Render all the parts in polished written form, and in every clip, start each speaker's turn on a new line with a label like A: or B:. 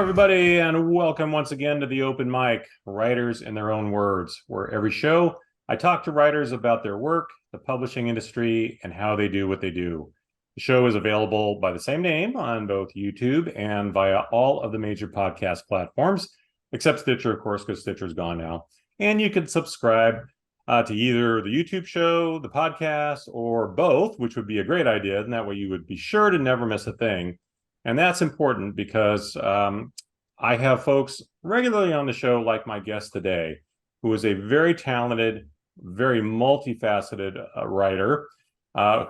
A: everybody, and welcome once again to the Open Mic, Writers in Their Own Words, where every show I talk to writers about their work, the publishing industry, and how they do what they do. The show is available by the same name on both YouTube and via all of the major podcast platforms, except Stitcher, of course, because Stitcher's gone now. And you can subscribe to either the YouTube show, the podcast, or both, which would be a great idea. And that way you would be sure to never miss a thing. And that's important because I have folks regularly on the show, like my guest today, who is a very talented, very multifaceted writer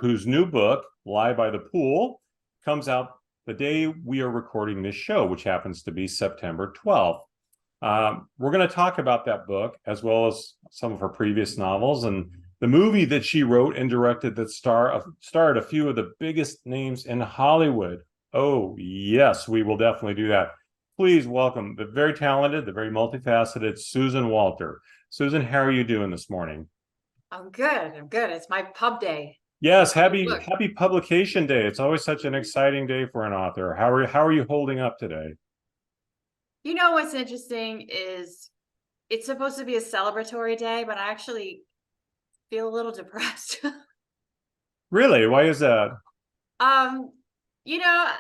A: whose new book, Lie by the Pool, comes out the day we are recording this show, which happens to be September 12th. We're going to talk about that book, as well as some of her previous novels and the movie that she wrote and directed that starred a few of the biggest names in Hollywood. Oh, yes, we will definitely do that. Please welcome the very talented, the very multifaceted Susan Walter. Susan, how are you doing this morning?
B: I'm good. It's my pub day.
A: Yes, happy publication day. It's always such an exciting day for an author. How are you holding up today?
B: You know what's interesting is it's supposed to be a celebratory day, but I actually feel a little depressed.
A: Really? Why is that?
B: You know,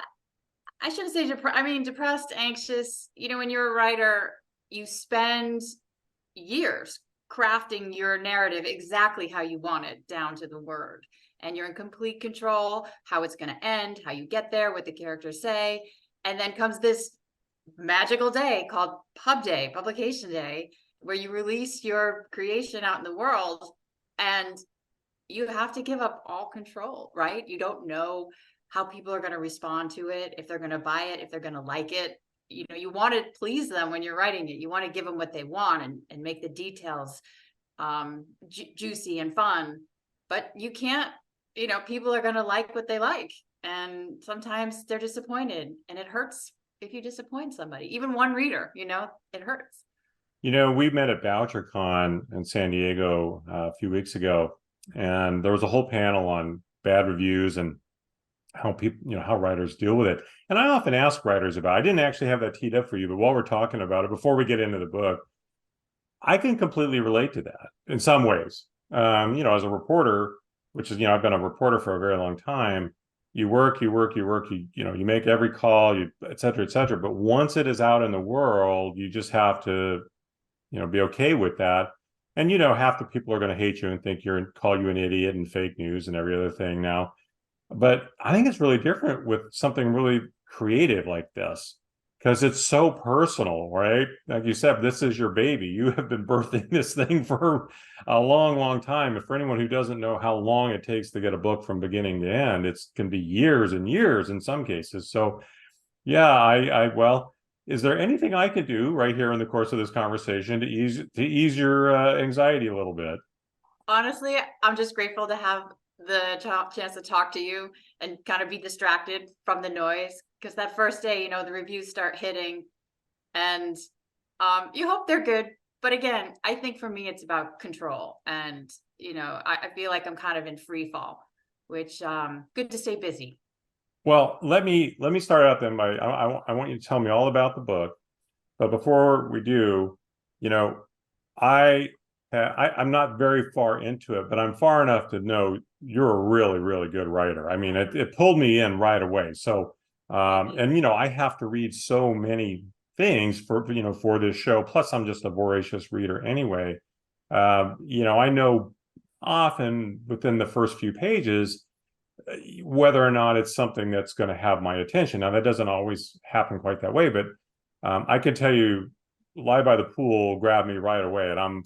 B: I shouldn't say depressed, anxious. You know, when you're a writer, you spend years crafting your narrative exactly how you want it, down to the word. And you're in complete control, how it's going to end, how you get there, what the characters say. And then comes this magical day called pub day, publication day, where you release your creation out in the world and you have to give up all control, right? You don't know how people are going to respond to it, if they're going to buy it, if they're going to like it. You know, you want to please them when you're writing it. You want to give them what they want and make the details juicy and fun. But you can't, people are going to like what they like. And sometimes they're disappointed, and it hurts if you disappoint somebody, even one reader, it hurts.
A: We met at VoucherCon in San Diego a few weeks ago, and there was a whole panel on bad reviews and how people, how writers deal with it. And I often ask writers about it. I didn't actually have that teed up for you, but while we're talking about it, before we get into the book, I can completely relate to that in some ways. As a reporter, which is, I've been a reporter for a very long time. You work, you make every call, et cetera, et cetera. But once it is out in the world, you just have to, be okay with that. And, half the people are going to hate you and call you an idiot and fake news and every other thing now. But I think it's really different with something really creative like this, because it's so personal, right? Like you said, this is your baby. You have been birthing this thing for a long, long time. And for anyone who doesn't know how long it takes to get a book from beginning to end, it can be years and years in some cases. So, yeah, well, is there anything I could do right here in the course of this conversation to ease your anxiety a little bit?
B: Honestly, I'm just grateful to have the chance to talk to you and kind of be distracted from the noise, because that first day, the reviews start hitting and you hope they're good. But again, I think for me, it's about control. And, I feel like I'm kind of in free fall, which good to stay busy.
A: Well, let me start out then by I want you to tell me all about the book. But before we do, I'm not very far into it, but I'm far enough to know you're a really, really good writer. I mean, it pulled me in right away. So, and I have to read so many things for this show. Plus, I'm just a voracious reader anyway. I know often within the first few pages whether or not it's something that's going to have my attention. Now, that doesn't always happen quite that way, but I can tell you, Lie by the Pool grabbed me right away, and I'm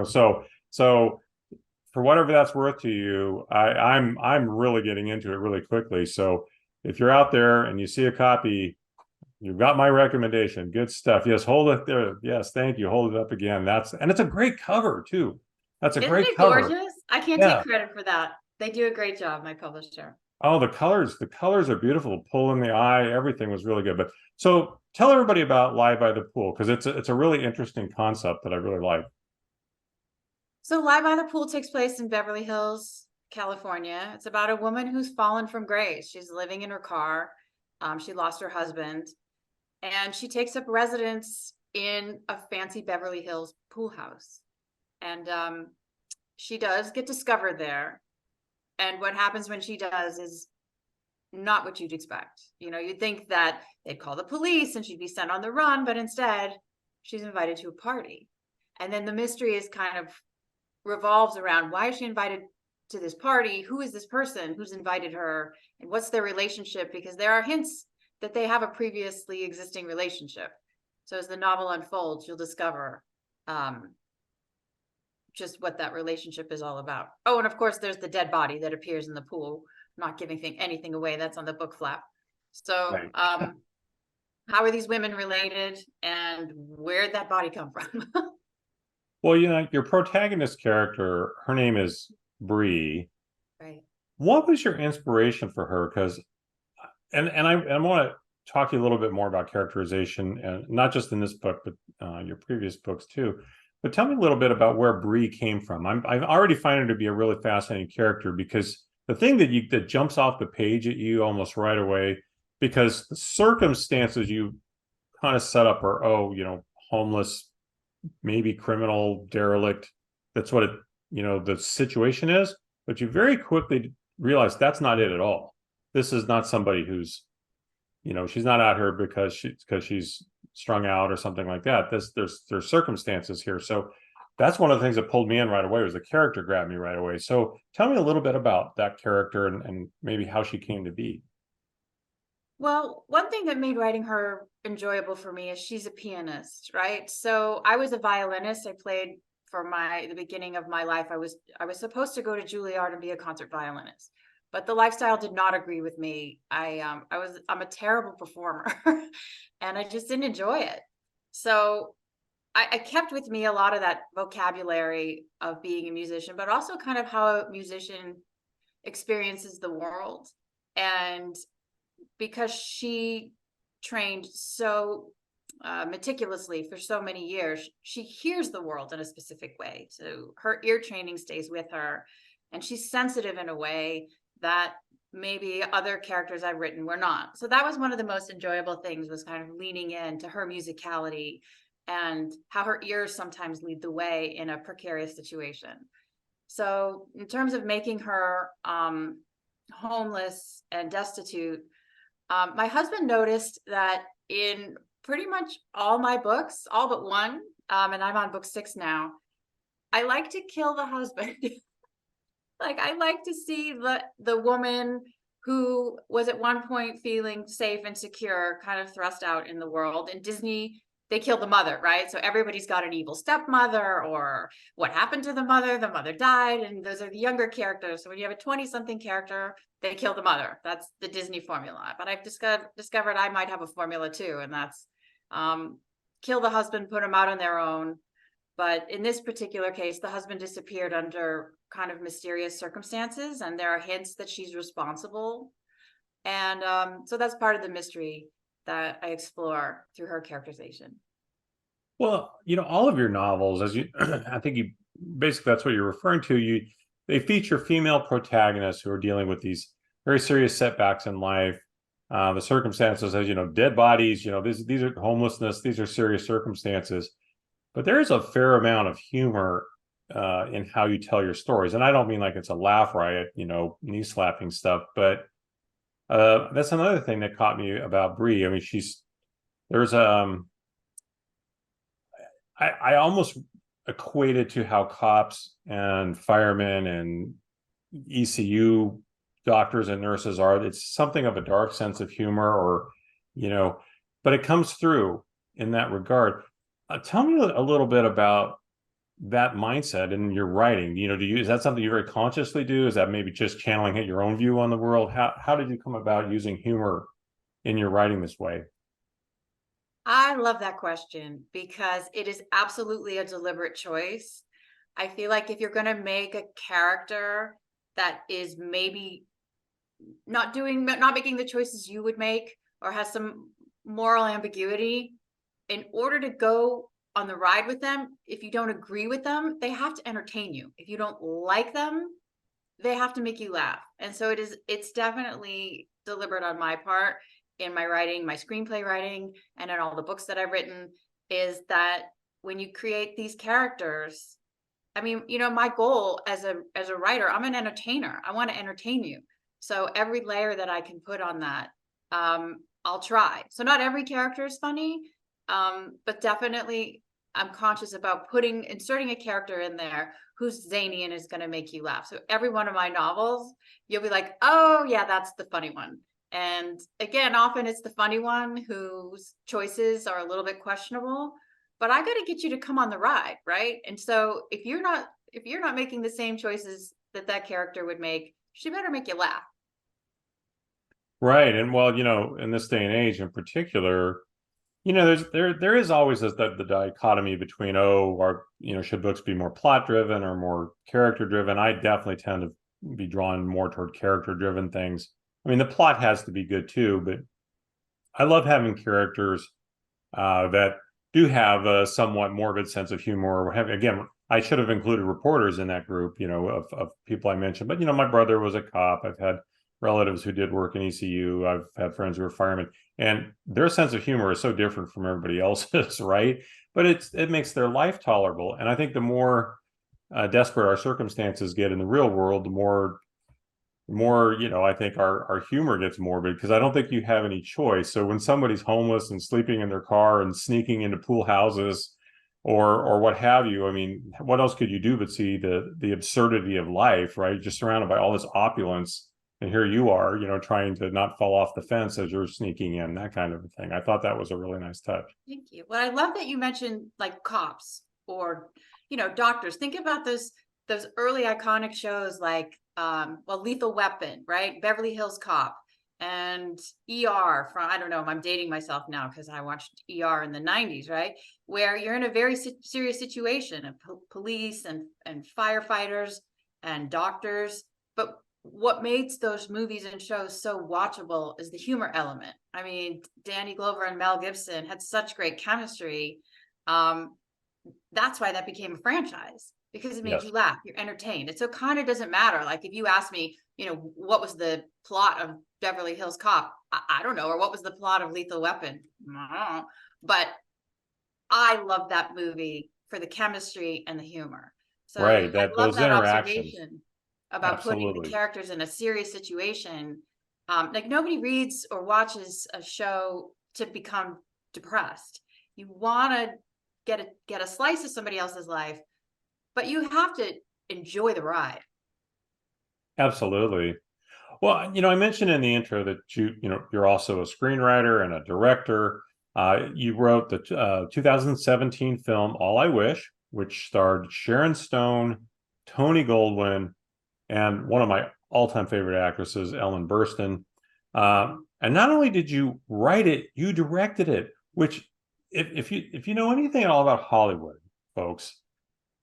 A: so for whatever that's worth to you, I'm really getting into it really quickly. So if you're out there and you see a copy, you've got my recommendation. Good stuff. Yes, hold it there. Yes, thank you. Hold it up again. And it's a great cover too. That's a great cover.
B: Gorgeous? I can't take credit for that. They do a great job, my publisher.
A: Oh, the colors are beautiful. Pull in the eye. Everything was really good. But so tell everybody about Lie by the Pool, because it's a really interesting concept that I really like.
B: So Lie by the Pool takes place in Beverly Hills, California. It's about a woman who's fallen from grace. She's living in her car. She lost her husband, and she takes up residence in a fancy Beverly Hills pool house. And she does get discovered there. And what happens when she does is not what you'd expect. You know, you'd think that they'd call the police and she'd be sent on the run, but instead she's invited to a party. And then the mystery is kind of revolves around, why is she invited to this party? Who is this person who's invited her? And what's their relationship? Because there are hints that they have a previously existing relationship. So as the novel unfolds, you'll discover just what that relationship is all about. Oh, and of course, there's the dead body that appears in the pool. I'm not giving anything away. That's on the book flap. So,
A: Right.
B: how are these women related, and where'd that body come from?
A: Well, you know, your protagonist character, her name is Bree.
B: Right.
A: What was your inspiration for her? Because, and I want to talk to you a little bit more about characterization, and not just in this book, but your previous books too. But tell me a little bit about where Bree came from. I already find her to be a really fascinating character, because the thing that jumps off the page at you almost right away, because the circumstances you kind of set up are, oh, you know, homeless, maybe criminal, derelict. That's what it, you know, the situation is. But you very quickly realize that's not it at all. This is not somebody who's, you know, she's not out here because she's strung out or something like that. There's circumstances here. So that's one of the things that pulled me in right away, was the character grabbed me right away. So tell me a little bit about that character, and maybe how she came to be.
B: Well, one thing that made writing her enjoyable for me is she's a pianist, right? So I was a violinist. I played for the beginning of my life. I was supposed to go to Juilliard and be a concert violinist, but the lifestyle did not agree with me. I'm a terrible performer, and I just didn't enjoy it. So I kept with me a lot of that vocabulary of being a musician, but also kind of how a musician experiences the world. And because she trained so meticulously for so many years, she hears the world in a specific way. So her ear training stays with her, and she's sensitive in a way that maybe other characters I've written were not. So that was one of the most enjoyable things, was kind of leaning into her musicality and how her ears sometimes lead the way in a precarious situation. So in terms of making her homeless and destitute, my husband noticed that in pretty much all my books, all but one, and I'm on book 6 now, I like to kill the husband. Like, I like to see the woman who was at one point feeling safe and secure kind of thrust out in the world. In Disney, they kill the mother, right? So everybody's got an evil stepmother, or what happened to the mother? The mother died, and those are the younger characters. So when you have a 20-something character, they kill the mother. That's the Disney formula. But I've discovered I might have a formula too, and that's kill the husband, put them out on their own. But in this particular case, the husband disappeared under kind of mysterious circumstances, and there are hints that she's responsible. And so that's part of the mystery that I explore through her characterization.
A: Well, you know, all of your novels, as you, I think you basically, that's what you're referring to. They feature female protagonists who are dealing with these very serious setbacks in life. The circumstances, as you know, dead bodies. You know, these are homelessness. These are serious circumstances. But there is a fair amount of humor in how you tell your stories, and I don't mean like it's a laugh riot, you know, knee slapping stuff. But that's another thing that caught me about Bree. I mean, there's I almost equate it to how cops and firemen and ECU doctors and nurses are. It's something of a dark sense of humor, or, you know, but it comes through in that regard. Tell me a little bit about that mindset in your writing. You know, is that something you very consciously do? Is that maybe just channeling your own view on the world? How did you come about using humor in your writing this way?
B: I love that question because it is absolutely a deliberate choice. I feel like if you're going to make a character that is maybe not making the choices you would make, or has some moral ambiguity, in order to go on the ride with them, if you don't agree with them, they have to entertain you. If you don't like them, they have to make you laugh. And so it's definitely deliberate on my part. in my writing, my screenplay writing, and in all the books that I've written, is that when you create these characters, I mean, my goal as a writer, I'm an entertainer. I want to entertain you. So every layer that I can put on that, I'll try. So not every character is funny, but definitely I'm conscious about inserting a character in there who's zany and is going to make you laugh. So every one of my novels, you'll be like, oh yeah, that's the funny one. And again, often it's the funny one whose choices are a little bit questionable, but I got to get you to come on the ride, right? And so if you're not making the same choices that character would make, she better make you laugh.
A: Right. And well, in this day and age in particular, there is always the dichotomy between, should books be more plot driven or more character driven? I definitely tend to be drawn more toward character driven things. I mean, the plot has to be good too, but I love having characters that do have a somewhat morbid sense of humor. Again, I should have included reporters in that group, of people I mentioned. But my brother was a cop. I've had relatives who did work in ECU. I've had friends who were firemen, and their sense of humor is so different from everybody else's, right? But it makes their life tolerable. And I think the more desperate our circumstances get in the real world, the more I think our humor gets morbid, because I don't think you have any choice. So when somebody's homeless and sleeping in their car and sneaking into pool houses or what have you, I mean, what else could you do but see the absurdity of life, right? Just surrounded by all this opulence, and here you are, trying to not fall off the fence as you're sneaking in, that kind of a thing. I thought that was a really nice touch.
B: Thank you. Well, I love that you mentioned like cops or doctors. Think about those early iconic shows like Lethal Weapon, right? Beverly Hills Cop and ER from, I don't know, I'm dating myself now because I watched ER in the 90s, right? Where you're in a very serious situation of police and firefighters and doctors. But what makes those movies and shows so watchable is the humor element. I mean, Danny Glover and Mel Gibson had such great chemistry. That's why that became a franchise, because it made
A: Yes.
B: you laugh, you're entertained. And so it kind of doesn't matter. Like if you ask me, what was the plot of Beverly Hills Cop? I don't know. Or what was the plot of Lethal Weapon? I don't know. But I love that movie for the chemistry and the humor. So
A: Right.
B: I
A: That
B: love
A: those
B: that
A: interactions.
B: observation about putting the
A: Absolutely.
B: characters in a serious situation. Like nobody reads or watches a show to become depressed. You want to get a slice of somebody else's life, but you have to enjoy the ride.
A: Absolutely. Well, I mentioned in the intro that you're also a screenwriter and a director. You wrote the 2017 film All I Wish, which starred Sharon Stone, Tony Goldwyn, and one of my all-time favorite actresses, Ellen Burstyn. And not only did you write it, you directed it. Which, if you know anything at all about Hollywood, folks,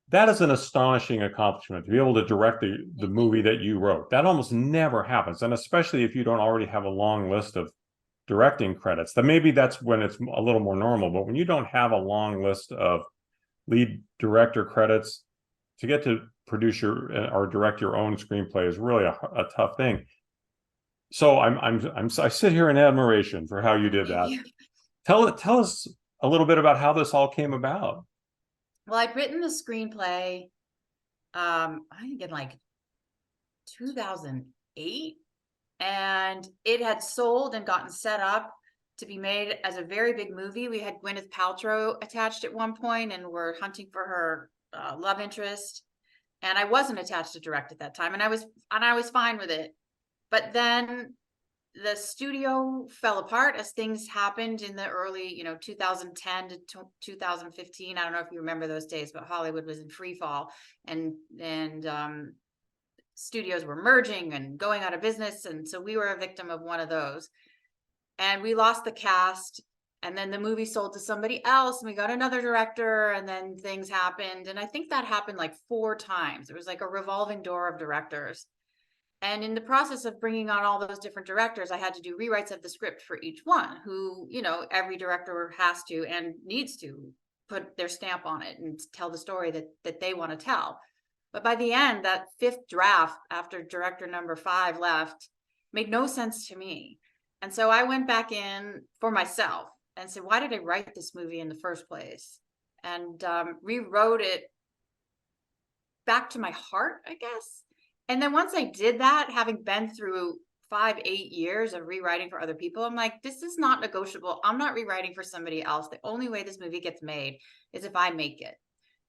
A: that is an astonishing accomplishment to be able to direct the movie that you wrote. That almost never happens. And especially if you don't already have a long list of directing credits, then maybe that's when it's a little more normal. But when you don't have a long list of lead director credits, to get to produce or direct your own screenplay is really a tough thing. So I sit here in admiration for how you did
B: Thank
A: that.
B: you.
A: Tell us a little bit about how this all came about.
B: Well, I'd written the screenplay, I think in like 2008, and it had sold and gotten set up to be made as a very big movie. We had Gwyneth Paltrow attached at one point, and we're hunting for her love interest. And I wasn't attached to direct at that time, and I was fine with it. But then the studio fell apart as things happened in the early, 2010 to 2015. I don't know if you remember those days, but Hollywood was in free fall, and studios were merging and going out of business, and so we were a victim of one of those. And we lost the cast, and then the movie sold to somebody else, and we got another director, and then things happened. And I think that happened like 4 times. It was like a revolving door of directors. And in the process of bringing on all those different directors, I had to do rewrites of the script for each one, who, every director has to and needs to put their stamp on it and tell the story that they want to tell. But by the end, that 5th draft, after director number 5 left, made no sense to me. And so I went back in for myself and said, why did I write this movie in the first place? And rewrote it back to my heart, I guess. And then once I did that, having been through 5, 8 years of rewriting for other people, I'm like, this is not negotiable. I'm not rewriting for somebody else. The only way this movie gets made is if I make it.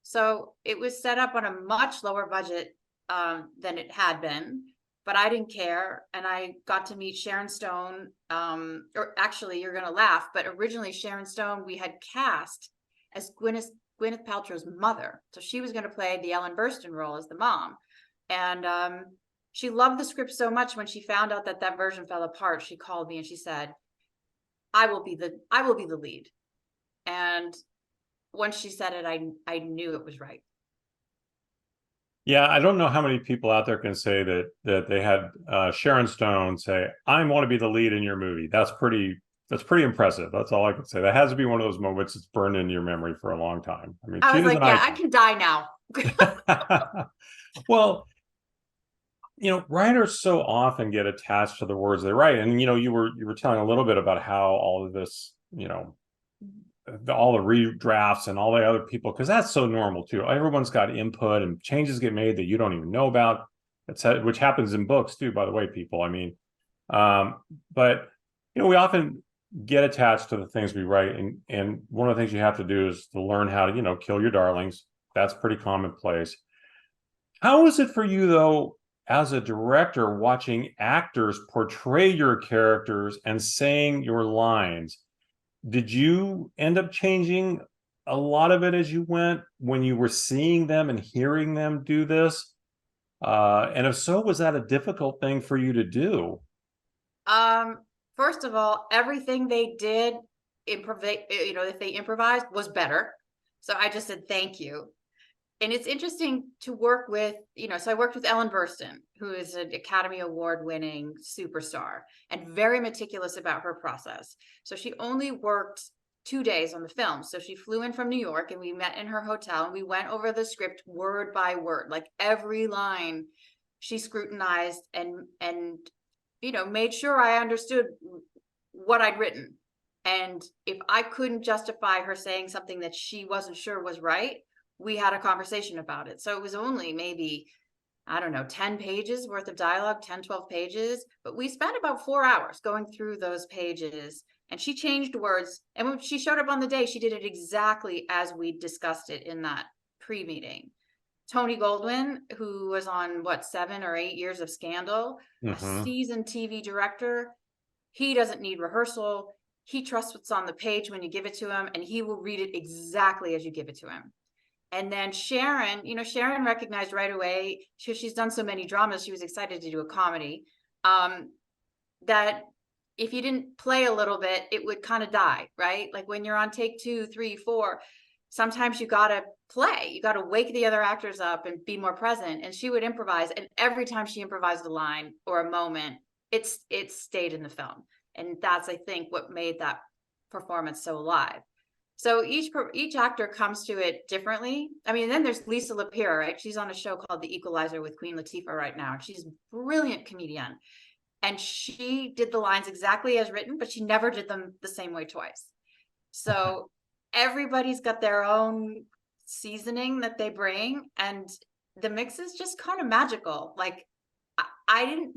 B: So it was set up on a much lower budget than it had been, but I didn't care. And I got to meet Sharon Stone. Or actually, you're going to laugh, but originally Sharon Stone, we had cast as Gwyneth Paltrow's mother. So she was going to play the Ellen Burstyn role as the mom. And she loved the script so much when she found out that that version fell apart, she called me and she said, I will be the lead. And once she said it, I knew it was right.
A: Yeah, I don't know how many people out there can say that they had Sharon Stone say, "I want to be the lead in your movie." That's pretty impressive. That's all I can say. That has to be one of those moments that's burned into your memory for a long time. I mean,
B: I
A: she
B: was
A: is
B: like,
A: an
B: yeah, I
A: icon.
B: can die now.
A: Well, writers so often get attached to the words they write, and you were telling a little bit about how all of this, all the redrafts and all the other people, because that's so normal too. Everyone's got input and changes get made that you don't even know about. Which happens in books too, by the way, people. I mean, but we often get attached to the things we write, and one of the things you have to do is to learn how to kill your darlings. That's pretty commonplace. How is it for you though, as a director, watching actors portray your characters and saying your lines? Did you end up changing a lot of it as you went when you were seeing them and hearing them do this? And if so, was that a difficult thing for you to do?
B: Um, First of all, everything they did if they improvised was better. So I just said thank you. And it's interesting to work with, so I worked with Ellen Burstyn, who is an Academy Award winning superstar and very meticulous about her process. So she only worked 2 days on the film. So she flew in from New York and we met in her hotel and we went over the script word by word, like every line she scrutinized and made sure I understood what I'd written. And if I couldn't justify her saying something that she wasn't sure was right, we had a conversation about it. So it was only maybe, I don't know, 10 pages worth of dialogue, 10, 12 pages. But we spent about 4 hours going through those pages. And she changed words. And when she showed up on the day, she did it exactly as we discussed it in that pre-meeting. Tony Goldwyn, who was on 7 or 8 years of Scandal, a
A: Mm-hmm.
B: seasoned TV director, he doesn't need rehearsal. He trusts what's on the page when you give it to him, and he will read it exactly as you give it to him. And then Sharon, Sharon recognized right away, she's done so many dramas, she was excited to do a comedy, that if you didn't play a little bit, it would kind of die, right? Like when you're on take 2, 3, 4, sometimes you got to play, you got to wake the other actors up and be more present. And she would improvise. And every time she improvised a line or a moment, it stayed in the film. And that's, I think, what made that performance so alive. So each actor comes to it differently. I mean, then there's Lisa Lapira, right? She's on a show called The Equalizer with Queen Latifah right now. And she's a brilliant comedian. And she did the lines exactly as written, but she never did them the same way twice. So everybody's got their own seasoning that they bring. And the mix is just kind of magical. Like I didn't,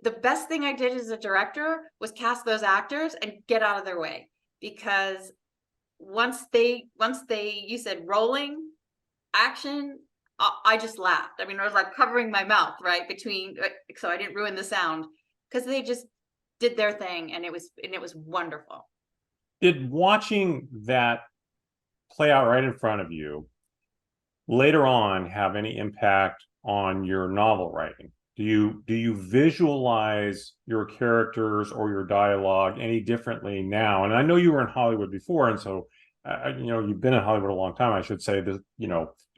B: the best thing I did as a director was cast those actors and get out of their way, because once they you said rolling action, I just laughed. I mean, I was like covering my mouth right between, so I didn't ruin the sound, because they just did their thing, and it was wonderful.
A: Did watching that play out right in front of you later on have any impact on your novel writing? Do you visualize your characters or your dialogue any differently now? And I know you were in Hollywood before, and so you've been in Hollywood a long time. I should say that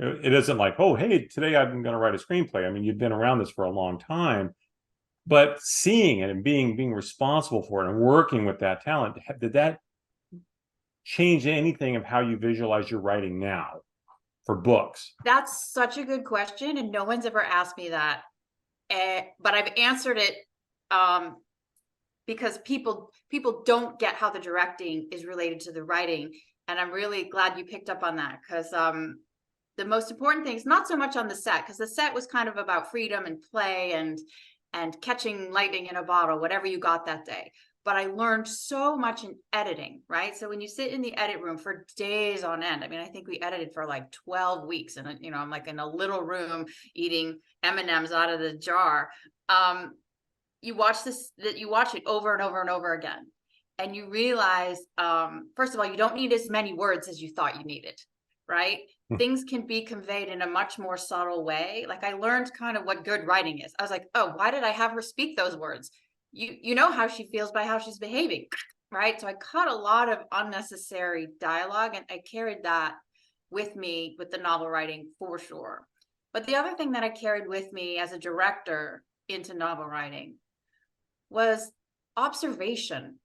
A: it isn't like, oh, hey, today I'm going to write a screenplay. I mean, you've been around this for a long time, but seeing it and being responsible for it and working with that talent, did that change anything of how you visualize your writing now for books?
B: That's such a good question, and no one's ever asked me that. But I've answered it because people don't get how the directing is related to the writing. And I'm really glad you picked up on that, because the most important thing is not so much on the set, because the set was kind of about freedom and play and catching lightning in a bottle, whatever you got that day. But I learned so much in editing, right? So when you sit in the edit room for days on end, I mean, I think we edited for like 12 weeks, and you know, I'm like in a little room eating M&Ms out of the jar. You watch it over and over and over again, and you realize, first of all, you don't need as many words as you thought you needed, right? Things can be conveyed in a much more subtle way. Like, I learned kind of what good writing is. I was like, oh, why did I have her speak those words? You know how she feels by how she's behaving, right? So I cut a lot of unnecessary dialogue, and I carried that with me with the novel writing for sure. But the other thing that I carried with me as a director into novel writing was observation.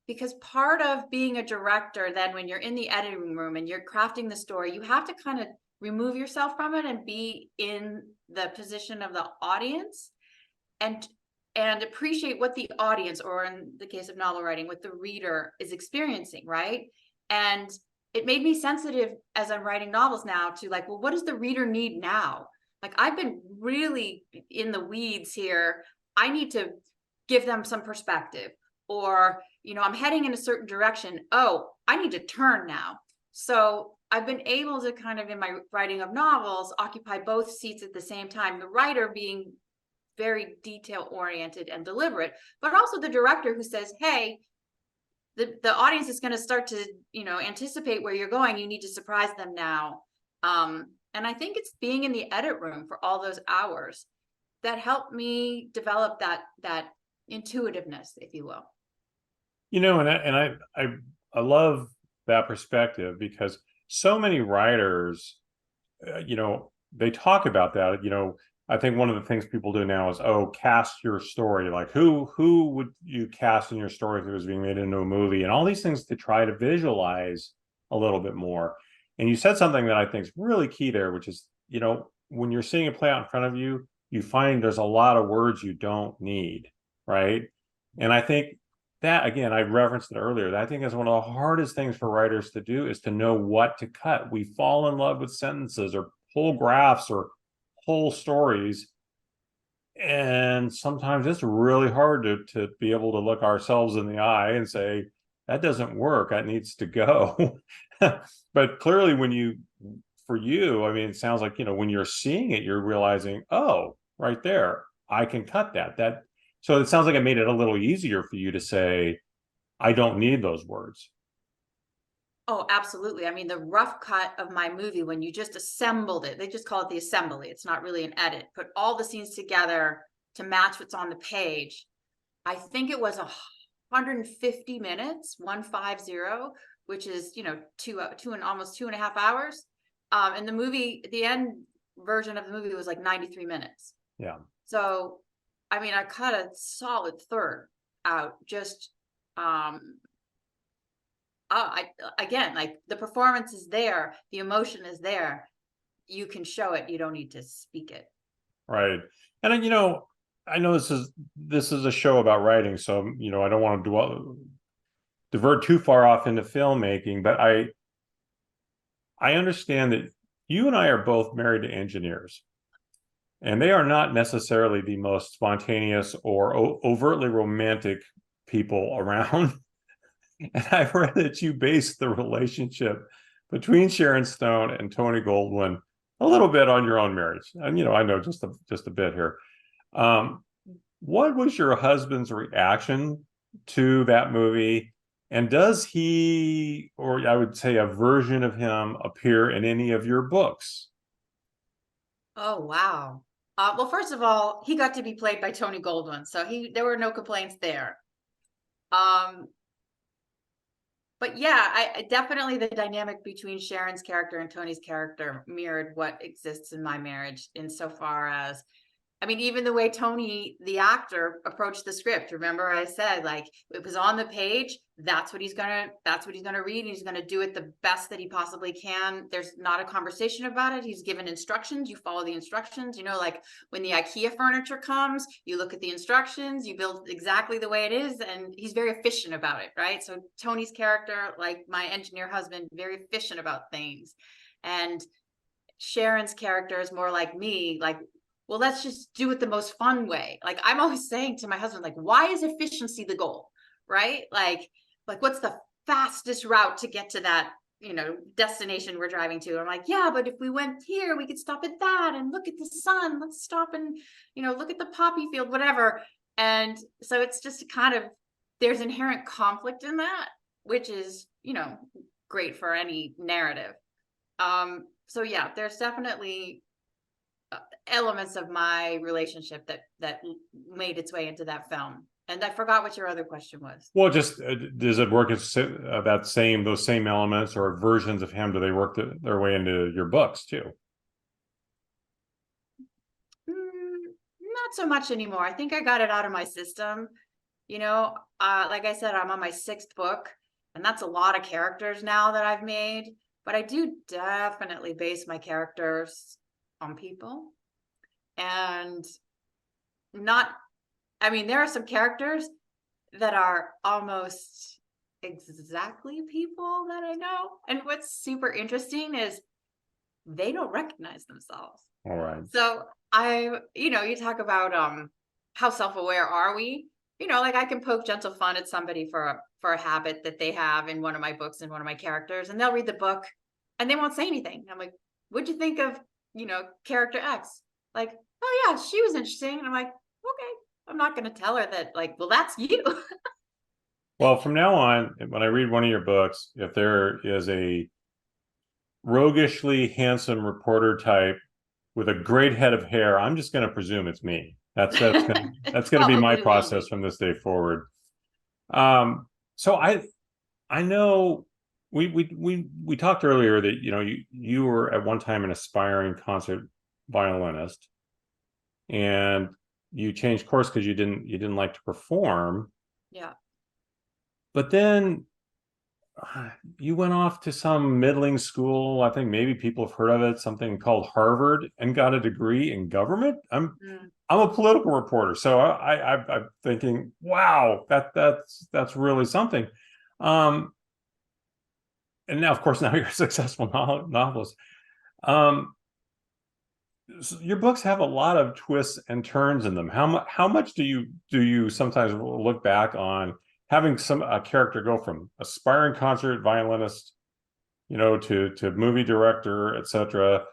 B: Because part of being a director, then when you're in the editing room and you're crafting the story, you have to kind of remove yourself from it and be in the position of the audience, and appreciate what the audience, or in the case of novel writing, what the reader is experiencing, right? And it made me sensitive as I'm writing novels now to, like, well, what does the reader need now? Like, I've been really in the weeds here. I need to give them some perspective, or, you know, I'm heading in a certain direction. Oh, I need to turn now. So I've been able to kind of, in my writing of novels, occupy both seats at the same time, the writer being very detail oriented and deliberate, but also the director who says, hey, the audience is going to start to, you know, anticipate where you're going. You need to surprise them now. And I think it's being in the edit room for all those hours that helped me develop that intuitiveness, if you will.
A: You know, I love that perspective, because so many writers, you know, they talk about that. You know, I think one of the things people do now is, oh, cast your story. Like, who would you cast in your story if it was being made into a movie, and all these things to try to visualize a little bit more. And you said something that I think is really key there, which is, you know, when you're seeing it play out in front of you, you find there's a lot of words you don't need, right? And I think that, again, I referenced it earlier, that I think is one of the hardest things for writers to do, is to know what to cut. We fall in love with sentences or whole graphs or whole stories, and sometimes it's really hard to be able to look ourselves in the eye and say, that doesn't work, that needs to go. But clearly, for you, I mean, it sounds like, you know, when you're seeing it, you're realizing, oh, right there, I can cut that. So it sounds like it made it a little easier for you to say, I don't need those words.
B: Oh, absolutely. I mean, the rough cut of my movie, when you just assembled it, they just call it the assembly. It's not really an edit. Put all the scenes together to match what's on the page. I think it was 150 minutes, 150, which is, you know, two and almost 2.5 hours. And the movie, the end version of the movie was like 93 minutes.
A: Yeah.
B: So, I mean, I cut a solid third out. Just, again, like, the performance is there, the emotion is there. You can show it. You don't need to speak it.
A: Right. And, you know, I know this is a show about writing, so, you know, I don't want to divert too far off into filmmaking, but I understand that you and I are both married to engineers, and they are not necessarily the most spontaneous or overtly romantic people around. And I've read that you based the relationship between Sharon Stone and Tony Goldwyn a little bit on your own marriage. And, you know, I know just a bit here. What was your husband's reaction to that movie? And does he, or I would say a version of him, appear in any of your books?
B: Oh, wow. Well, first of all, he got to be played by Tony Goldwyn, so there were no complaints there. But yeah, I definitely, the dynamic between Sharon's character and Tony's character mirrored what exists in my marriage, insofar as I mean, even the way Tony, the actor, approached the script. Remember, I said like it was on the page. That's what he's gonna read. And he's gonna do it the best that he possibly can. There's not a conversation about it. He's given instructions. You follow the instructions. You know, like when the IKEA furniture comes, you look at the instructions. You build exactly the way it is, and he's very efficient about it, right? So Tony's character, like my engineer husband, very efficient about things, and Sharon's character is more like me, like, well, let's just do it the most fun way. Like I'm always saying to my husband, like, why is efficiency the goal? Right? Like what's the fastest route to get to that, destination we're driving to? I'm like, yeah, but if we went here, we could stop at that and look at the sun. Let's stop and, look at the poppy field, whatever. And so it's just kind of, there's inherent conflict in that, which is, great for any narrative. So yeah, there's definitely elements of my relationship that made its way into that film. And I forgot what your other question was.
A: Well, just does it work as those same elements or versions of him? Do they work their way into your books too?
B: Not so much anymore. I think I got it out of my system. Like I said, I'm on my 6th book, and that's a lot of characters now that I've made. But I do definitely base my characters on people. And there are some characters that are almost exactly people that I know. And what's super interesting is they don't recognize themselves.
A: All right.
B: So you talk about how self-aware are we? Like I can poke gentle fun at somebody for a habit that they have in one of my books and one of my characters, and they'll read the book and they won't say anything. I'm like, what'd you think of, character X? Like, oh yeah, she was interesting. And I'm like, okay, I'm not going to tell her that, like, well, that's you.
A: Well, from now on, when I read one of your books, if there is a roguishly handsome reporter type with a great head of hair, I'm just going to presume it's me. That's going to be my process from this day forward. So I know we talked earlier that you were at one time an aspiring concert violinist, and you changed course because you didn't like to perform.
B: Yeah.
A: But then you went off to some middling school. I think maybe people have heard of it, something called Harvard, and got a degree in government. I'm a political reporter, so I'm thinking, wow, that's really something. And now, of course, now you're a successful novelist. So your books have a lot of twists and turns in them. How much do you sometimes look back on having a character go from aspiring concert violinist, to movie director, etc.,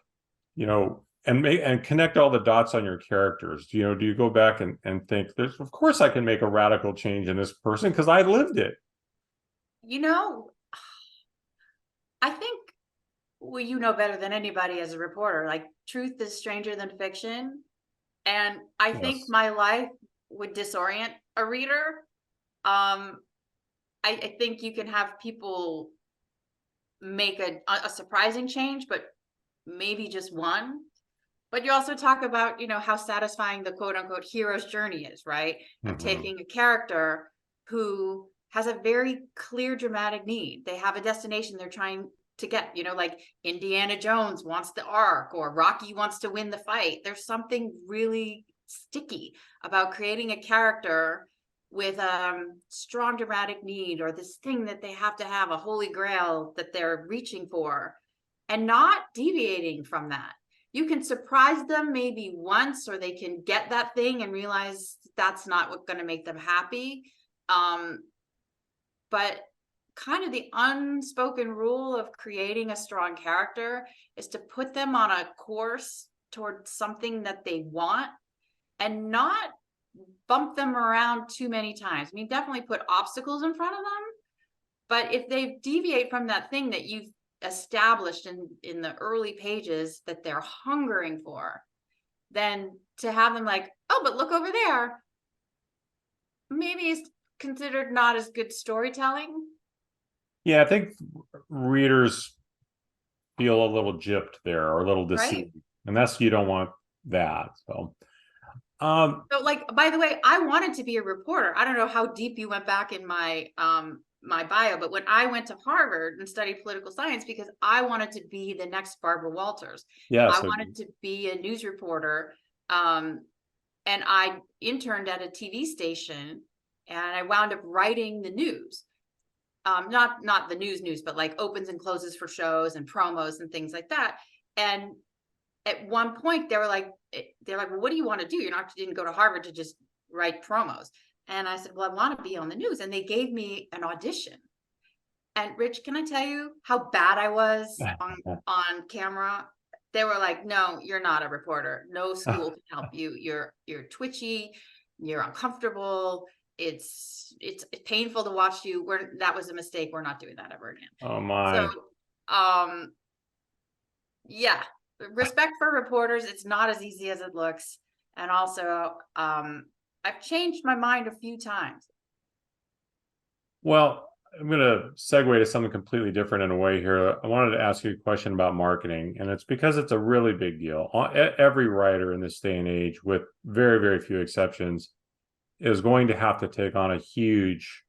A: and connect all the dots on your characters? Do you go back and think, of course I can make a radical change in this person because I lived it?
B: I think, well, you know better than anybody as a reporter, like truth is stranger than fiction. And I think my life would disorient a reader. I think you can have people make a surprising change, but maybe just one. But you also talk about, how satisfying the quote unquote hero's journey is, right? Of taking a character who has a very clear dramatic need. They have a destination they're trying to get, like Indiana Jones wants the ark, or Rocky wants to win the fight. There's something really sticky about creating a character with strong dramatic need, or this thing that they have to have, a holy grail that they're reaching for, and not deviating from that. You can surprise them maybe once, or they can get that thing and realize that's not what's going to make them happy. But kind of the unspoken rule of creating a strong character is to put them on a course towards something that they want, and not bump them around too many times. I mean, definitely put obstacles in front of them, but if they deviate from that thing that you've established in the early pages that they're hungering for, then to have them like, oh, but look over there, maybe is considered not as good storytelling.
A: Yeah, I think readers feel a little gypped there, or a little deceived,
B: right?
A: And you don't want that. So
B: So like, by the way, I wanted to be a reporter. I don't know how deep you went back in my bio, but when I went to Harvard and studied political science, because I wanted to be the next Barbara Walters.
A: yeah,
B: I
A: so
B: wanted to be a news reporter. Um, and I interned at a TV station and I wound up writing the news. Not the news, but like opens and closes for shows and promos and things like that. And at one point they're like, well, what do you want to do? You're not, you didn't go to Harvard to just write promos. And I said, well, I want to be on the news. And they gave me an audition. And Rich, can I tell you how bad I was on camera? They were like, no, you're not a reporter. No school can help you. You're twitchy, you're uncomfortable. It's painful to watch you. That was a mistake. We're not doing that ever again.
A: oh
B: So
A: my.
B: um yeah, respect for reporters. It's not as easy as it looks. And also, I've changed my mind a few times.
A: Well, I'm going to segue to something completely different in a way here. I wanted to ask you a question about marketing, and it's because it's a really big deal. Every writer in this day and age, with very, very few exceptions, is going to have to take on a huge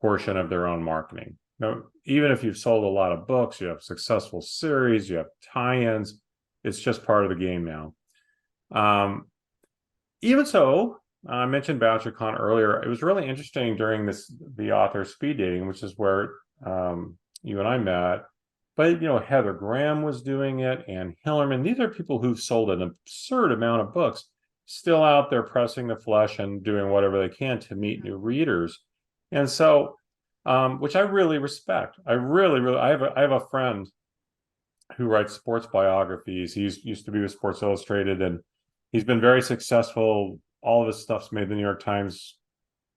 A: portion of their own marketing. Now, even if you've sold a lot of books, you have successful series, you have tie-ins, it's just part of the game now. Even so, I mentioned BoucherCon earlier. It was really interesting during the author speed dating, which is where you and I met. But Heather Graham was doing it, and Hillerman. These are people who've sold an absurd amount of books, still out there pressing the flesh and doing whatever they can to meet new readers. And so, which I really respect. I really, I have a friend who writes sports biographies. He's used to be with Sports Illustrated, and he's been very successful. All of his stuff's made the New York Times.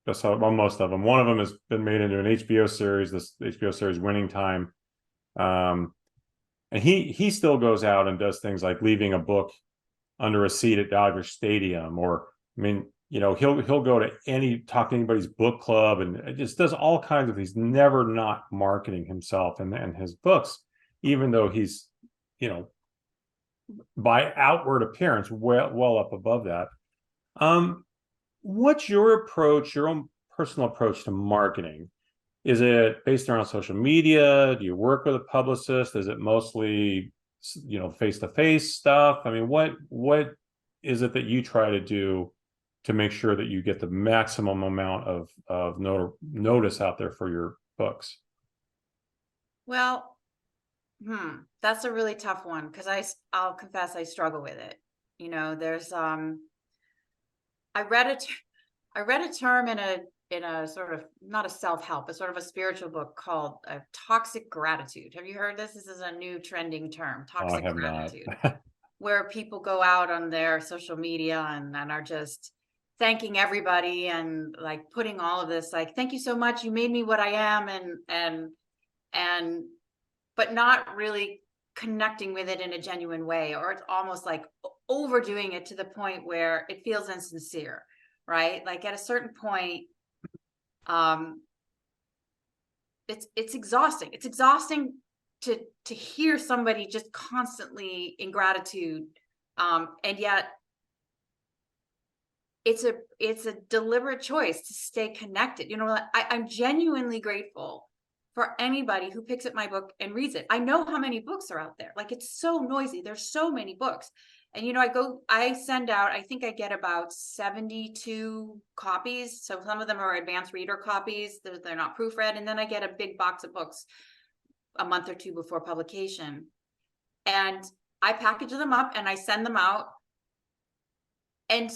A: Well, most of them. One of them has been made into an HBO series. This HBO series, Winning Time, and he still goes out and does things like leaving a book under a seat at Dodger Stadium, or I mean, he'll go to talk to anybody's book club, and just does all kinds of. He's never not marketing himself and his books, even though he's, by outward appearance, well up above that. What's your approach, your own personal approach to marketing? Is it based around social media? Do you work with a publicist? Is it mostly, face-to-face stuff? I mean, what is it that you try to do to make sure that you get the maximum amount of notice out there for your books?
B: Well, that's a really tough one because I'll confess I struggle with it. There's I read a term in a sort of, not a self-help, but sort of a spiritual book called toxic gratitude. Have you heard this? This is a new trending term,
A: Oh, I
B: toxic
A: have not.
B: gratitude, where people go out on their social media and are just thanking everybody and like putting all of this, like, thank you so much, you made me what I am, and but not really connecting with it in a genuine way, or it's almost like overdoing it to the point where it feels insincere, right? Like at a certain point, it's exhausting. It's exhausting to hear somebody just constantly in gratitude, and yet it's a deliberate choice to stay connected. I'm genuinely grateful for anybody who picks up my book and reads it. I know how many books are out there. Like, it's so noisy. There's so many books. And I send out, I think I get about 72 copies. So some of them are advanced reader copies. They're not proofread. And then I get a big box of books a month or two before publication. And I package them up and I send them out. And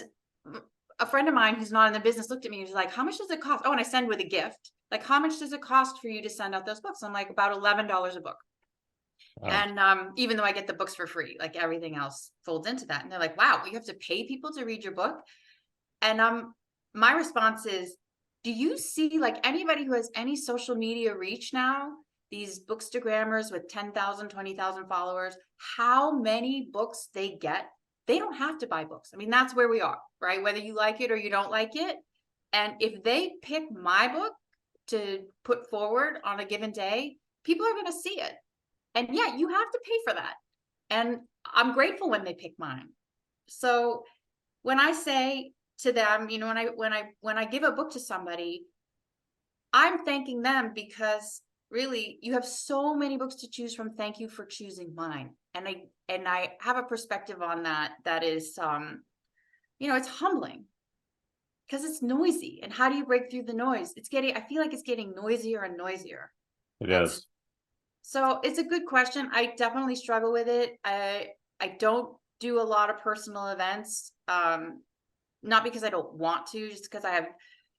B: a friend of mine who's not in the business looked at me and was like, how much does it cost? Oh, and I send with a gift. Like, how much does it cost for you to send out those books? I'm like, about $11 a book.
A: Wow.
B: And even though I get the books for free, like everything else folds into that. And they're like, wow, you have to pay people to read your book. And my response is, do you see, like, anybody who has any social media reach now, these bookstagrammers with 10,000, 20,000 followers, how many books they get? They don't have to buy books. I mean, that's where we are, right? Whether you like it or you don't like it. And if they pick my book to put forward on a given day, people are going to see it. And yeah, you have to pay for that. And I'm grateful when they pick mine. So when I say to them, you know, when I give a book to somebody, I'm thanking them because really you have so many books to choose from. Thank you for choosing mine. And I have a perspective on that that is you know, it's humbling because it's noisy. And how do you break through the noise? I feel like it's getting noisier and noisier.
A: It
B: And
A: is.
B: so it's a good question. I definitely struggle with it. I don't do a lot of personal events. Not because I don't want to, just because I have,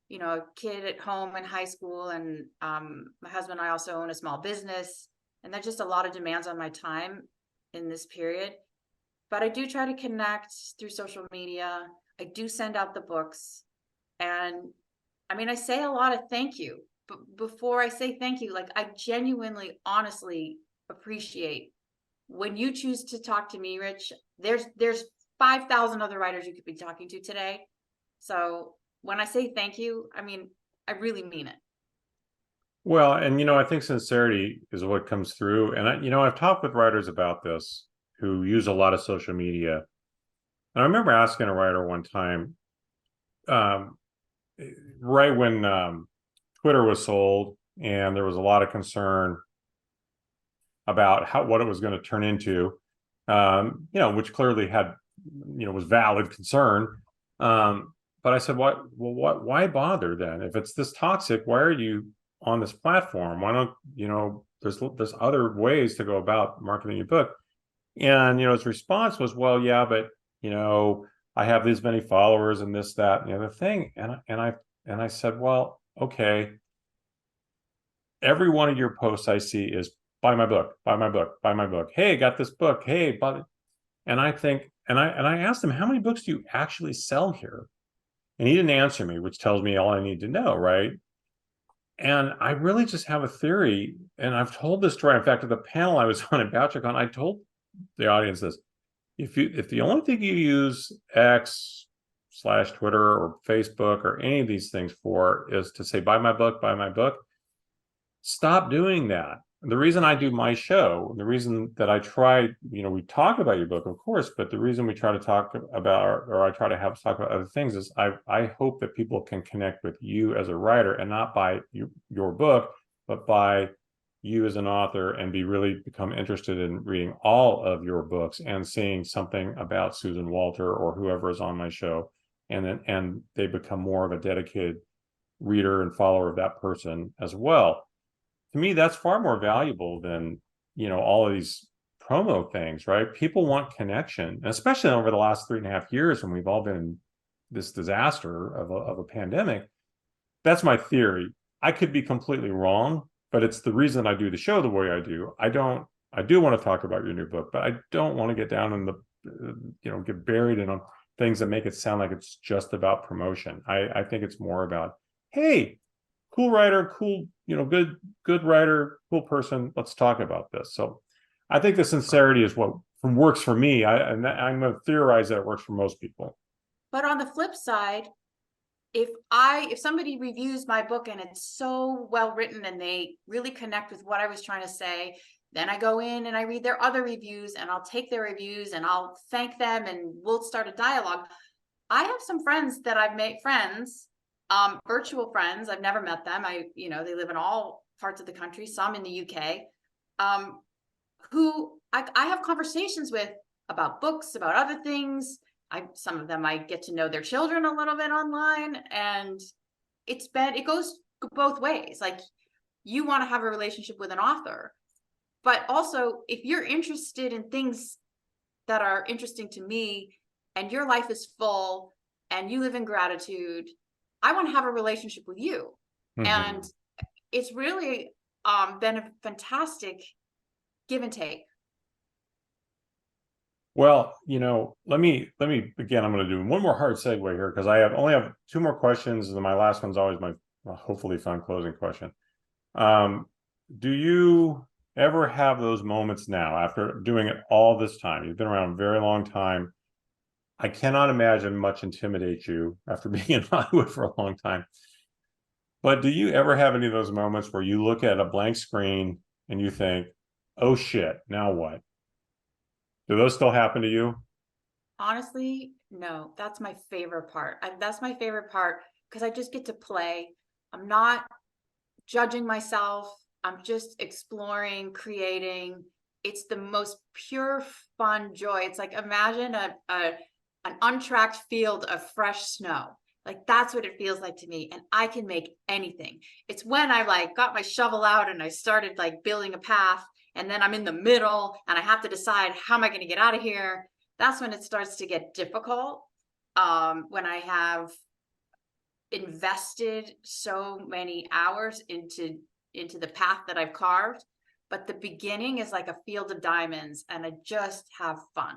B: you know, a kid at home in high school, and my husband and I also own a small business, and there's just a lot of demands on my time in this period. But I do try to connect through social media. I do send out the books, and I mean, I say a lot of thank you, but before I say thank you, like I genuinely, honestly appreciate when you choose to talk to me, Rich. There's 5,000 other writers you could be talking to today. So when I say thank you, I mean, I really mean it.
A: Well, and I think sincerity is what comes through. And I've talked with writers about this who use a lot of social media. And I remember asking a writer one time, um, right when Twitter was sold, and there was a lot of concern about what it was going to turn into, which clearly had, was valid concern. But I said, why bother then? If it's this toxic, why are you on this platform? Why don't, there's other ways to go about marketing your book. And, his response was, well, yeah, but, I have these many followers and this, that, and the other thing. And I said, well, okay, every one of your posts I see is buy my book, buy my book, buy my book. Hey, got this book. Hey, but, and I think, and I asked him, how many books do you actually sell here? And he didn't answer me, which tells me all I need to know, right? And I really just have a theory, and I've told this story. In fact, at the panel I was on at BoucherCon, I told the audience this: if the only thing you use X/Twitter or Facebook or any of these things for is to say buy my book, stop doing that. And the reason I do my show, the reason that I try, we talk about your book, of course, but the reason we try to talk about, or I try to have us talk about other things, is I hope that people can connect with you as a writer, and not by your book, but by you as an author, and really become interested in reading all of your books and seeing something about Susan Walter or whoever is on my show, and they become more of a dedicated reader and follower of that person as well. To me, that's far more valuable than, all of these promo things, right? People want connection, especially over the last 3.5 years when we've all been in this disaster of a pandemic. That's my theory. I could be completely wrong, but it's the reason I do the show the way I do. I do want to talk about your new book, but I don't want to get down in the, get buried in things that make it sound like it's just about promotion. I think it's more about, hey, cool writer, cool, good writer, cool person. Let's talk about this. So I think the sincerity is what works for me. I'm going to theorize that it works for most people.
B: But on the flip side, if somebody reviews my book and it's so well written and they really connect with what I was trying to say, then I go in and I read their other reviews, and I'll take their reviews and I'll thank them, and we'll start a dialogue. I have some friends that I've made friends, virtual friends. I've never met them. They live in all parts of the country, some in the UK, who I have conversations with about books, about other things. Some of them I get to know their children a little bit online, and it goes both ways. Like, you want to have a relationship with an author, but also if you're interested in things that are interesting to me, and your life is full and you live in gratitude, I want to have a relationship with you. Mm-hmm. And it's really been a fantastic give and take.
A: Well, let me again, I'm going to do one more hard segue here, because I only have 2 more questions, and my last one's always my hopefully fun closing question. Do you ever have those moments now, after doing it all this time? You've been around a very long time. I cannot imagine much intimidates you after being in Hollywood for a long time. But do you ever have any of those moments where you look at a blank screen and you think, oh shit, now what? Do those still happen to you?
B: Honestly, no, that's my favorite part. That's my favorite part because I just get to play. I'm not judging myself. I'm just exploring, creating. It's the most pure fun joy. It's like imagine a an untracked field of fresh snow. Like that's what it feels like to me. And I can make anything. It's when I like got my shovel out and I started like building a path, and then I'm in the middle and I have to decide how am I going to get out of here. That's when it starts to get difficult. When I have invested so many hours into the path that I've carved, but the beginning is like a field of diamonds and I just have fun.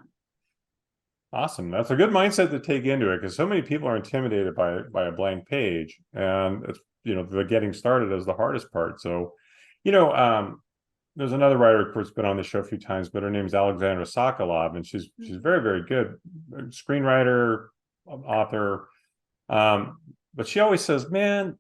A: Awesome. That's a good mindset to take into it because so many people are intimidated by a blank page, and it's the getting started is the hardest part. So, you know, there's another writer who's been on the show a few times, but her name's Alexandra Sokolov, and she's very, very good screenwriter, author. But she always says, man,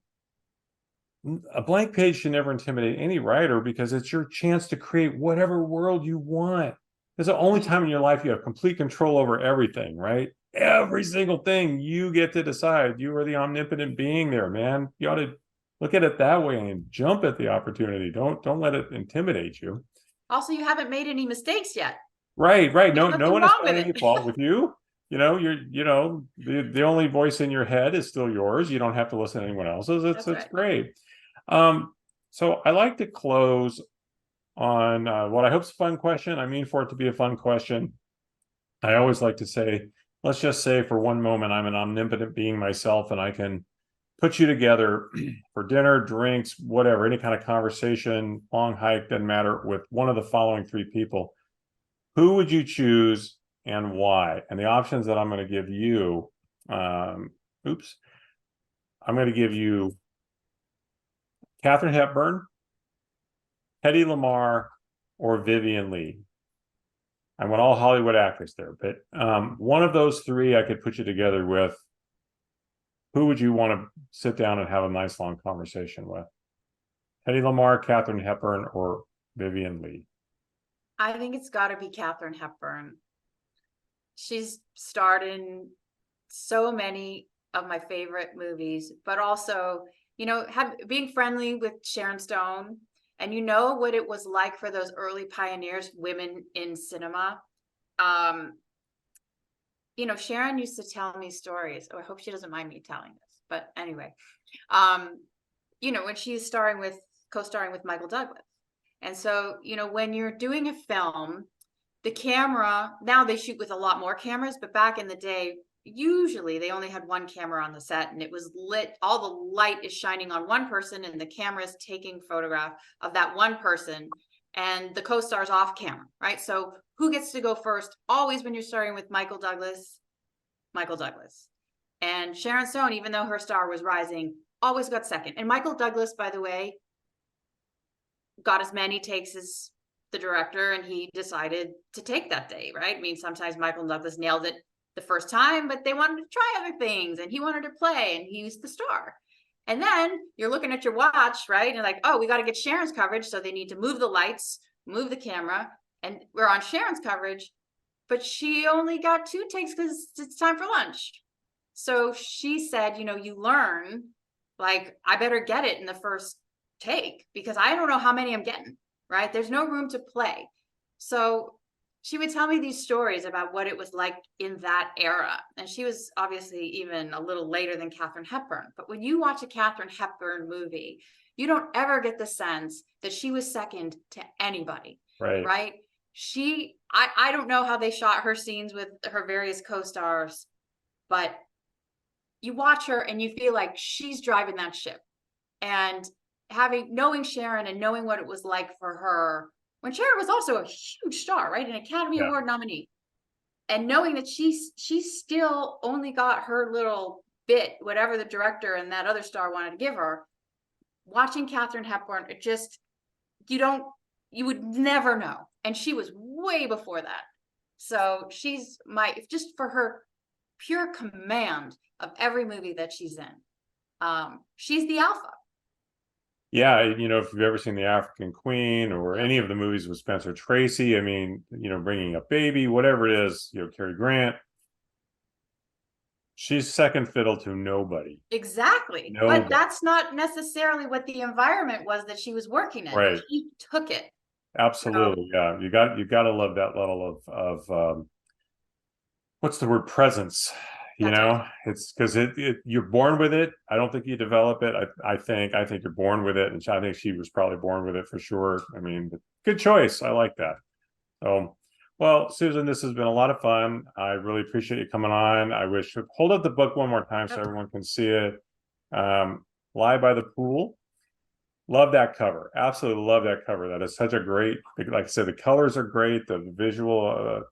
A: a blank page should never intimidate any writer because it's your chance to create whatever world you want. It's the only time in your life you have complete control over everything, right? Every single thing you get to decide. You are the omnipotent being there, man. You ought to look at it that way and jump at the opportunity. Don't let it intimidate you.
B: Also, you haven't made any mistakes yet.
A: Right, right.
B: There's
A: No
B: nothing
A: one is
B: wrong with
A: finding
B: it.
A: any fault with you. The only voice in your head is still yours. You don't have to listen to anyone else's. It's
B: That's
A: it's
B: right.
A: great. So I like to close on what I hope is a fun question. I mean for it to be a fun question. I always like to say, let's just say for one moment, I'm an omnipotent being myself, and I can put you together for dinner, drinks, whatever, any kind of conversation, long hike, doesn't matter, with one of the following three people. Who would you choose and why? And the options that I'm going to give you, I'm going to give you Katharine Hepburn, Hedy Lamarr, or Vivian Leigh. I want all Hollywood actors there, but one of those three I could put you together with. Who would you want to sit down and have a nice long conversation with? Hedy Lamarr, Katharine Hepburn, or Vivian Leigh?
B: I think it's got to be Katharine Hepburn. She's starred in so many of my favorite movies, but also, being friendly with Sharon Stone, and what it was like for those early pioneers, women in cinema. Sharon used to tell me stories. Oh, I hope she doesn't mind me telling this, but anyway, when she's co-starring with Michael Douglas. And so, when you're doing a film, the camera, now they shoot with a lot more cameras, but back in the day, usually they only had one camera on the set and it was lit. All the light is shining on one person and the camera is taking photograph of that one person and the co-star's off camera, right? So who gets to go first? Always when you're starting with Michael Douglas. And Sharon Stone, even though her star was rising, always got second. And Michael Douglas, by the way, got as many takes as the director, and he decided to take that day, right? I mean, sometimes Michael Douglas nailed it the first time, but they wanted to try other things and he wanted to play and he's the star. And then you're looking at your watch, right? And like, oh, we got to get Sharon's coverage. So they need to move the lights, move the camera, and we're on Sharon's coverage, but she only got 2 takes because it's time for lunch. So she said, you learn, like, I better get it in the first take because I don't know how many I'm getting, right? There's no room to play. So she would tell me these stories about what it was like in that era. And she was obviously even a little later than Katharine Hepburn. But when you watch a Katharine Hepburn movie, you don't ever get the sense that she was second to anybody,
A: Right.
B: right? I don't know how they shot her scenes with her various co-stars, but you watch her and you feel like she's driving that ship. And knowing Sharon and knowing what it was like for her when Sharon was also a huge star, right? An Academy
A: Yeah.
B: Award nominee. And knowing that she still only got her little bit, whatever the director and that other star wanted to give her. Watching Katharine Hepburn, you would never know. And she was way before that. So just for her pure command of every movie that she's in. She's the alpha.
A: Yeah, if you've ever seen The African Queen or any of the movies with Spencer Tracy, I mean, Bringing Up Baby, whatever it is, Cary Grant, She's second fiddle to nobody.
B: Exactly.
A: Nobody.
B: But that's not necessarily what the environment was that she was working in.
A: Right.
B: She took it.
A: Absolutely. Yeah. You got to love that level of what's the word, presence. You
B: That's
A: know,
B: right.
A: it's because you're born with it. I don't think you develop it. I think you're born with it, and I think she was probably born with it for sure. I mean, good choice. I like that. So, well, Susan, this has been a lot of fun. I really appreciate you coming on. I wish hold up the book one more time so everyone can see it. Lie by the Pool. Love that cover. Absolutely love that cover. That is such a great, like I said, the colors are great. The visual,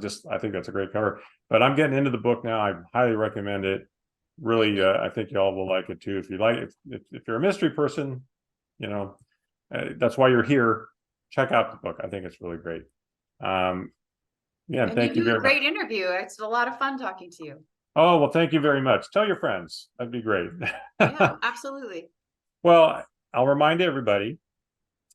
A: just I think that's a great cover. But I'm getting into the book now. I highly recommend it. Really, I think y'all will like it too. If you like it, if you're a mystery person, you know, that's why you're here. Check out the book. I think it's really great. Yeah,
B: And
A: thank you
B: you do a
A: very much.
B: great interview. It's a lot of fun talking to you.
A: Oh, well, thank you very much. Tell your friends. That'd be great.
B: Yeah, absolutely.
A: Well, I'll remind everybody,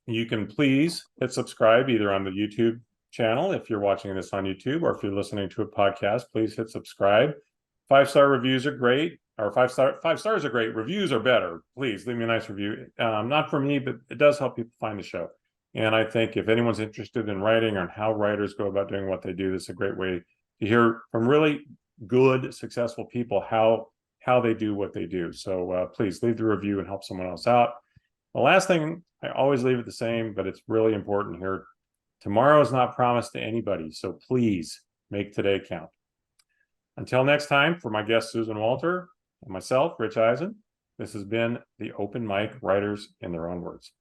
A: you can please hit subscribe either on the YouTube channel if you're watching this on YouTube, or if you're listening to a podcast, please hit subscribe. 5-star reviews are great, or five stars are great. Reviews are better. Please leave me a nice review. Not for me, but it does help people find the show. And I think if anyone's interested in writing or in how writers go about doing what they do, this is a great way to hear from really good, successful people how they do what they do. So please leave the review and help someone else out. The last thing, I always leave it the same, but it's really important here. Tomorrow is not promised to anybody, so please make today count. Until next time, for my guest Susan Walter and myself, Rich Eisen, this has been the Open Mic Writers in Their Own Words.